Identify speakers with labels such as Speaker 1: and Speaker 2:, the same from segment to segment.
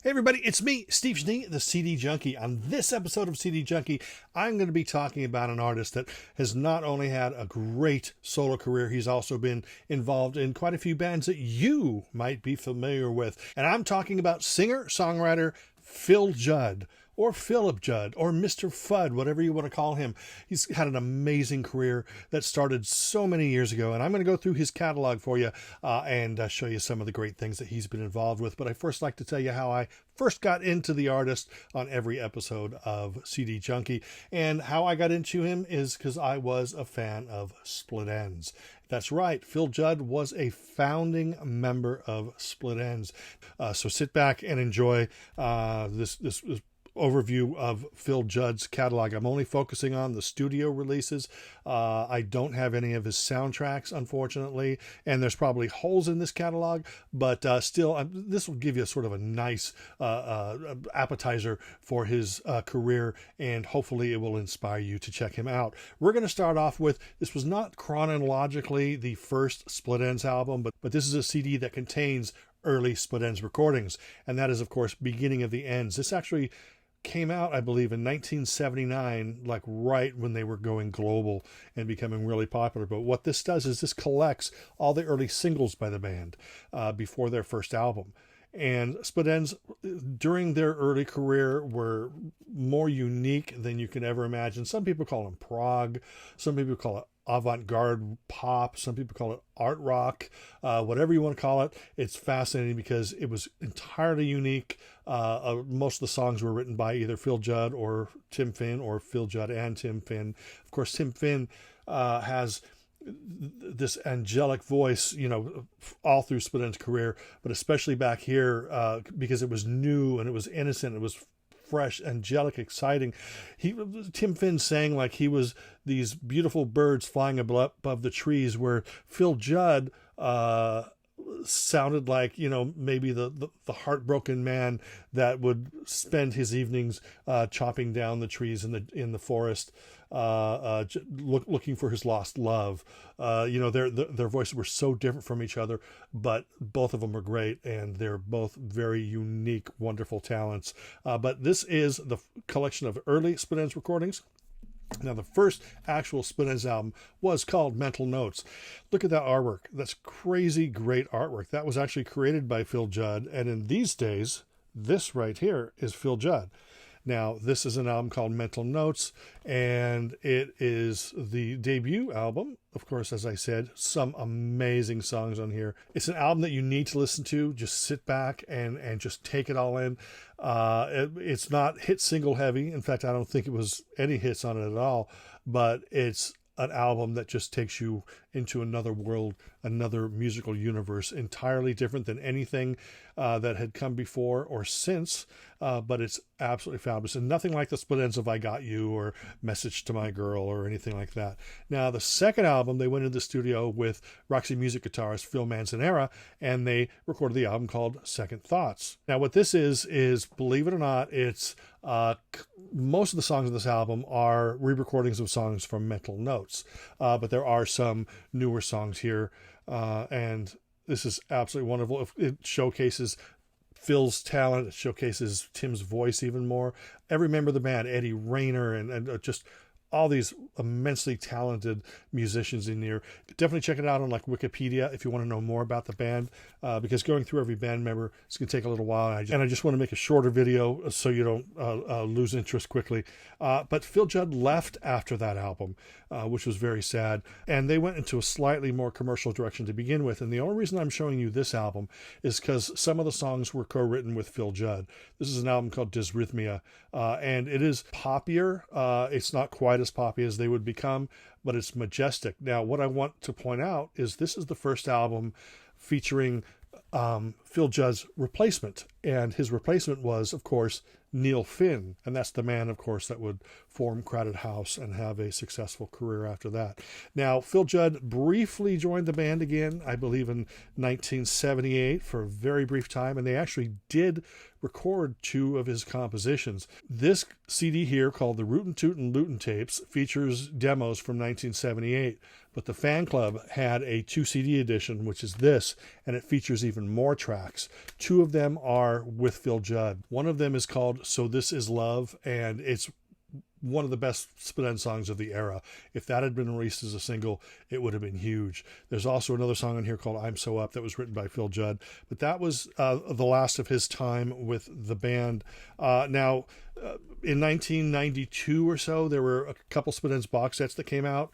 Speaker 1: Hey everybody, it's me, Steve Schnee, the CD Junkie. On this episode of CD Junkie, I'm going to be talking about an artist that has not only had a great solo career, he's also been involved in quite a few bands that you might be familiar with. And I'm talking about singer-songwriter PHIL Judd, or Philip Judd, or Mr. Fudd, whatever you want to call him. He's had an amazing career that started so many years ago, and I'm going to go through his catalog for you and show you some of the great things that he's been involved with. But I first like to tell you how I first got into the artist on every episode of CD Junkie, and how I got into him is because I was a fan of Split Enz. That's right, PHIL Judd was a founding member of Split Enz. So sit back and enjoy this overview of PHIL Judd's catalog. I'm only focusing on the studio releases. I don't have any of his soundtracks, unfortunately, and there's probably holes in this catalog, but still, this will give you sort of a nice appetizer for his career, and hopefully it will inspire you to check him out. We're going to start off with, this was not chronologically the first Split Enz album, but this is a CD that contains early Split Enz recordings, and that is, of course, Beginning of the Ends. This actually came out, I believe, in 1979, like right when they were going global and becoming really popular. But what this does is this collects all the early singles by the band before their first album. And Split Enz, during their early career, were more unique than you can ever imagine. Some people call them prog, some people call it avant-garde pop, some people call it art rock, whatever you want to call it. It's fascinating because it was entirely unique. Most of the songs were written by either PHIL Judd or Tim Finn, or PHIL Judd and Tim Finn. Of course, Tim Finn has this angelic voice, you know, all through Split Enz's career, but especially back here because it was new and it was innocent, it was fresh, angelic, exciting. Tim Finn sang like he was these beautiful birds flying above the trees, where PHIL Judd sounded like, you know, maybe the heartbroken man that would spend his evenings chopping down the trees in the forest, looking for his lost love. You know, their voices were so different from each other, but both of them are great, and they're both very unique, wonderful talents. But this is the collection of early Split Enz recordings. Now, the first actual Split Enz album was called Mental Notes. Look at that artwork. That's crazy great artwork. That was actually created by PHIL Judd, and in these days, this right here is PHIL Judd. Now, this is an album called Mental Notes, and it is the debut album. Of course, as I said, some amazing songs on here. It's an album that you need to listen to. Just sit back and just take it all in. It's not hit single heavy. In fact, I don't think it was any hits on it at all, but it's an album that just takes you into another world, another musical universe, entirely different than anything that had come before or since, but it's absolutely fabulous, and nothing like the Split Enz of I Got You or Message to My Girl or anything like that. Now, the second album, they went into the studio with Roxy Music guitarist Phil Manzanera, and they recorded the album called Second Thoughts. Now, what this is, believe it or not, it's most of the songs on this album are re-recordings of songs from Mental Notes, but there are some newer songs here, and this is absolutely wonderful. It showcases Phil's talent, it showcases Tim's voice even more. Every member of the band, Eddie Rayner, and just all these immensely talented musicians in here. Definitely check it out on like Wikipedia if you want to know more about the band, because going through every band member is going to take a little while, and I just want to make a shorter video so you don't lose interest quickly. But PHIL Judd left after that album, which was very sad, and they went into a slightly more commercial direction to begin with. And the only reason I'm showing you this album is because some of the songs were co-written with PHIL Judd. This is an album called Dysrhythmia, and it is poppier. It's not quite as poppy as they would become, but it's majestic. Now, what I want to point out is this is the first album featuring PHIL Judd's replacement, and his replacement was, of course, Neil Finn, and that's the man, of course, that would form Crowded House and have a successful career after that. Now, PHIL Judd briefly joined the band again, I believe in 1978, for a very brief time, and they actually did record 2 of his compositions. This CD here, called the Rootin' Tootin' Lootin' Tapes, features demos from 1978, But the fan club had a 2 CD edition, which is this, and it features even more tracks. 2 of them are with Phil Judd. One of them is called So This Is Love, and it's one of the best Split Enz songs of the era. If that had been released as a single, it would have been huge. There's also another song on here called I'm So Up that was written by Phil Judd, but that was the last of his time with the band. In 1992 or so, there were a couple Split Enz box sets that came out.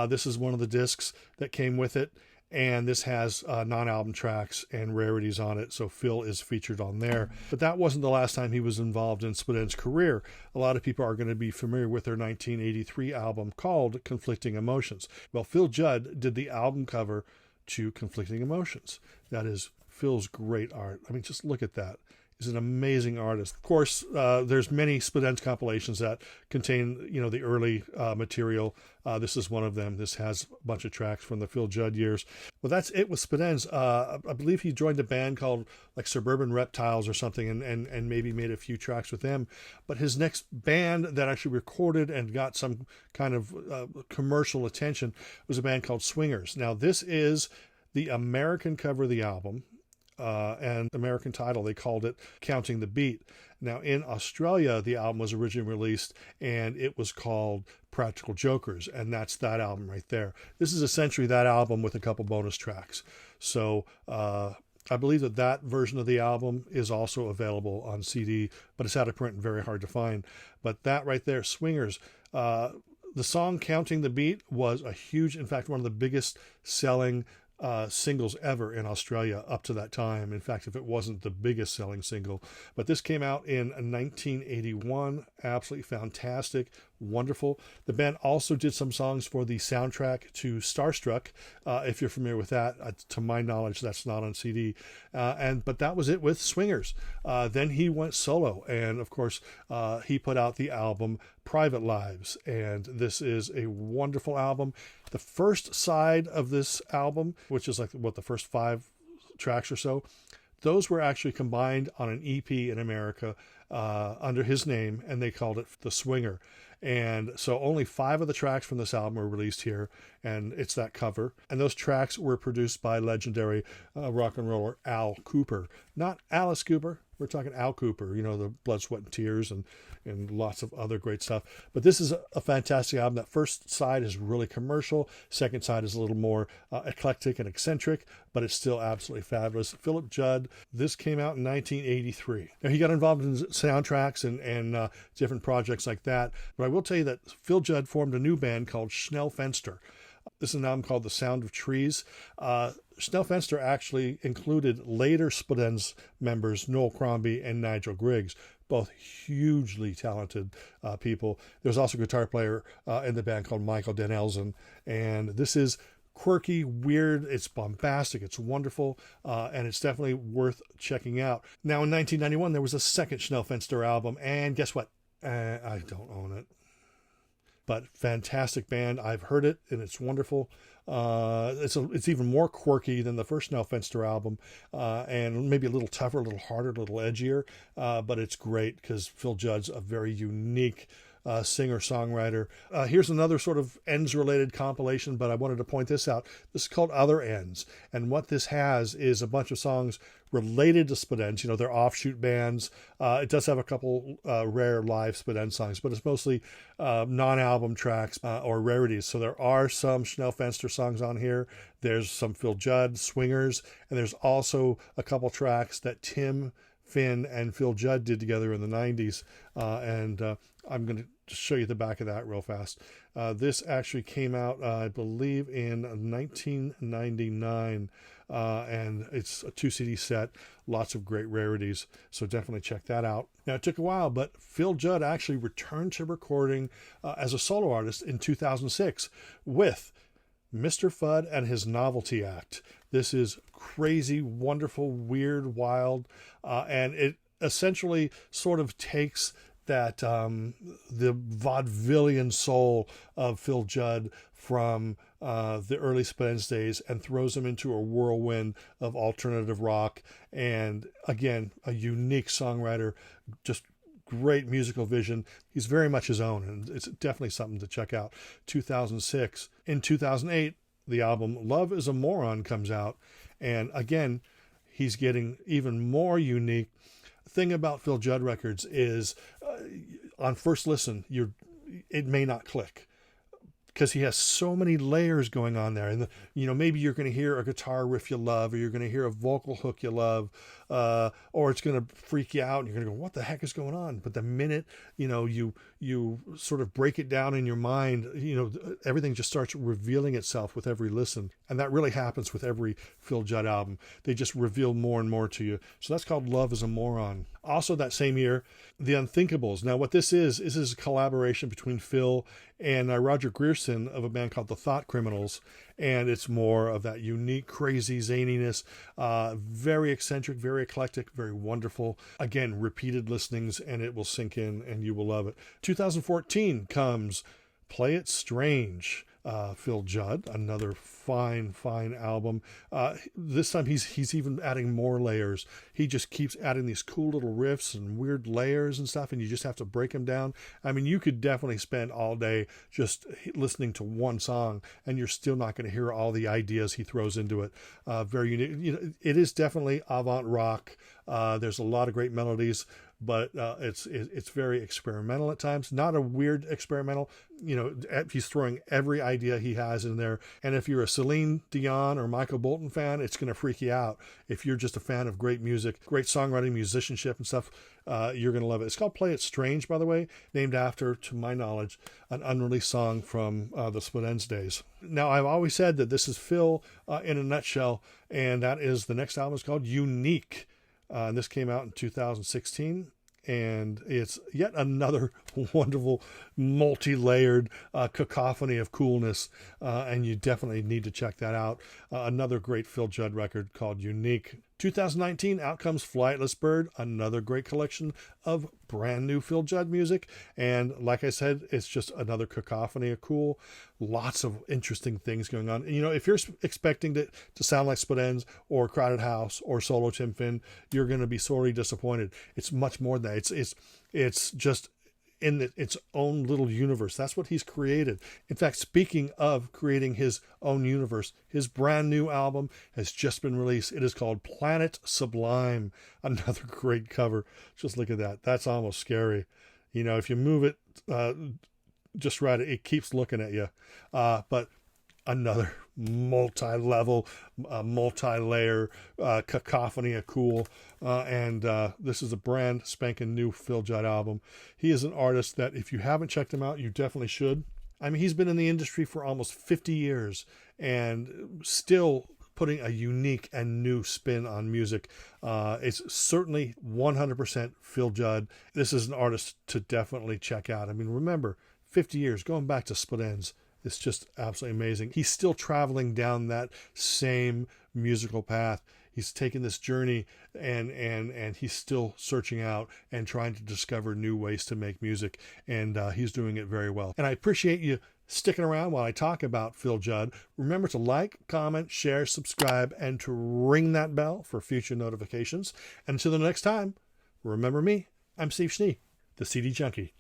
Speaker 1: This is one of the discs that came with it. And this has non-album tracks and rarities on it, so Phil is featured on there. But that wasn't the last time he was involved in Split Enz's career. A lot of people are going to be familiar with their 1983 album called Conflicting Emotions. Well, Phil Judd did the album cover to Conflicting Emotions. That is Phil's great art. I mean, just look at that. He's an amazing artist. Of course, there's many Split Enz compilations that contain, the early material. This is one of them. This has a bunch of tracks from the Phil Judd years. Well, that's it with Split Enz. I believe he joined a band called like Suburban Reptiles or something, and maybe made a few tracks with them. But his next band that actually recorded and got some kind of commercial attention was a band called Swingers. Now, this is the American cover of the album. And American title, they called it Counting the Beat. Now, in Australia, the album was originally released, and it was called Practical Jokers, and that's that album right there. This is essentially that album with a couple bonus tracks. So I believe that version of the album is also available on CD, but it's out of print and very hard to find. But that right there, Swingers, the song Counting the Beat was a huge, in fact, one of the biggest selling singles ever in Australia up to that time. In fact, if it wasn't the biggest selling single. But this came out in 1981. Absolutely fantastic, wonderful. The band also did some songs for the soundtrack to Starstruck, if you're familiar with that. To my knowledge, that's not on CD. But that was it with Swingers. Then he went solo, and of course, he put out the album Private Lives, and this is a wonderful album. The first side of this album, which is like the first 5 tracks or so, those were actually combined on an EP in America under his name, and they called it The Swinger. And so only 5 of the tracks from this album were released here, and it's that cover. And those tracks were produced by legendary rock and roller Al Kooper. Not Alice Cooper. We're talking Al Kooper, the Blood, Sweat, and Tears and lots of other great stuff. But this is a fantastic album. That first side is really commercial. Second side is a little more eclectic and eccentric, but it's still absolutely fabulous. Philip Judd, this came out in 1983. Now, he got involved in soundtracks and different projects like that. But I will tell you that Phil Judd formed a new band called SCHNELL FENSTER. This is an album called The Sound of Trees. SCHNELL FENSTER actually included later Split Enz members Noel Crombie and Nigel Griggs, both hugely talented people. There's also a guitar player in the band called Michael Denelzen, and this is quirky, weird, it's bombastic, it's wonderful, and it's definitely worth checking out. Now, in 1991, there was a second SCHNELL FENSTER album, and guess what? I don't own it. But fantastic band. I've heard it, and it's wonderful. It's even more quirky than the first SCHNELL FENSTER album, and maybe a little tougher, a little harder, a little edgier. But it's great because Phil Judd's a very unique singer-songwriter. Here's another sort of Enz-related compilation, but I wanted to point this out. This is called Other Enz, and what this has is a bunch of songs related to Split Enz. They're offshoot bands. It does have a couple rare live Split Enz songs, but it's mostly non-album tracks or rarities. So there are some SCHNELL FENSTER songs on here. There's some Phil Judd, Swingers, and there's also a couple tracks that Tim, Finn, and Phil Judd did together in the 90s. I'm going to just show you the back of that real fast. This actually came out, I believe, in 1999. And it's a 2 CD set, lots of great rarities, so definitely check that out. Now, it took a while, but Phil Judd actually returned to recording as a solo artist in 2006 with Mr. Fudd and his Novelty Act. This is crazy, wonderful, weird, wild, and it essentially sort of takes that the vaudevillian soul of Phil Judd from the early Split Enz days and throws him into a whirlwind of alternative rock. And again, a unique songwriter, just great musical vision. He's very much his own, and it's definitely something to check out. 2006. In 2008, the album Love Is a Moron comes out. And again, he's getting even more unique. The thing about Phil Judd records is on first listen, it may not click, because he has so many layers going on there. And, maybe you're going to hear a guitar riff you love, or you're going to hear a vocal hook you love, or it's going to freak you out and you're going to go, what the heck is going on? But the minute, you sort of break it down in your mind, everything just starts revealing itself with every listen. And that really happens with every Phil Judd album. They just reveal more and more to you. So that's called Love Is a Moron. Also that same year, the Unthinkables. Now what this is a collaboration between Phil and Roger Grierson of a band called the Thought Criminals. And it's more of that unique, crazy zaniness, very eccentric, very eclectic, very wonderful. Again, repeated listenings, and it will sink in, and you will love it. 2014 comes Play It Strange. Phil Judd, another fine album. This time he's even adding more layers. He just keeps adding these cool little riffs and weird layers and stuff, and you just have to break them down. I mean, you could definitely spend all day just listening to one song, and you're still not going to hear all the ideas he throws into it. Very unique. It is definitely avant rock. There's a lot of great melodies, but it's very experimental at times. Not a weird experimental. He's throwing every idea he has in there. And if you're a Celine Dion or Michael Bolton fan, it's going to freak you out. If you're just a fan of great music, great songwriting, musicianship and stuff, you're going to love it. It's called Play It Strange, by the way, named after, to my knowledge, an unreleased song from the Split Enz days. Now, I've always said that this is Phil in a nutshell, and that is the next album is called Unique. And this came out in 2016, and it's yet another wonderful, multi-layered cacophony of coolness, and you definitely need to check that out. Another great Phil Judd record called Unique. 2019, out comes Flightless Bird, another great collection of brand new Phil Judd music. And like I said, it's just another cacophony of cool, lots of interesting things going on. And, if you're expecting it to sound like Split Enz or Crowded House or Solo Tim Finn, you're going to be sorely disappointed. It's much more than that. It's just in its own little universe. That's what he's created. In fact, speaking of creating his own universe, his brand new album has just been released. It is called Planet Sublime. Another great cover. Just look at that. That's almost scary. If you move it just right, it keeps looking at you. But another multi-level, multi-layer cacophony of cool. And this is a brand spanking new Phil Judd album. He is an artist that if you haven't checked him out, you definitely should. I mean, he's been in the industry for almost 50 years and still putting a unique and new spin on music. It's certainly 100% Phil Judd. This is an artist to definitely check out. I mean, remember, 50 years, going back to Split Enz. It's just absolutely amazing. He's still traveling down that same musical path. He's taken this journey and he's still searching out and trying to discover new ways to make music. And he's doing it very well. And I appreciate you sticking around while I talk about Phil Judd. Remember to like, comment, share, subscribe, and to ring that bell for future notifications. And until the next time, remember me, I'm Steve Schnee, the CD Junkie.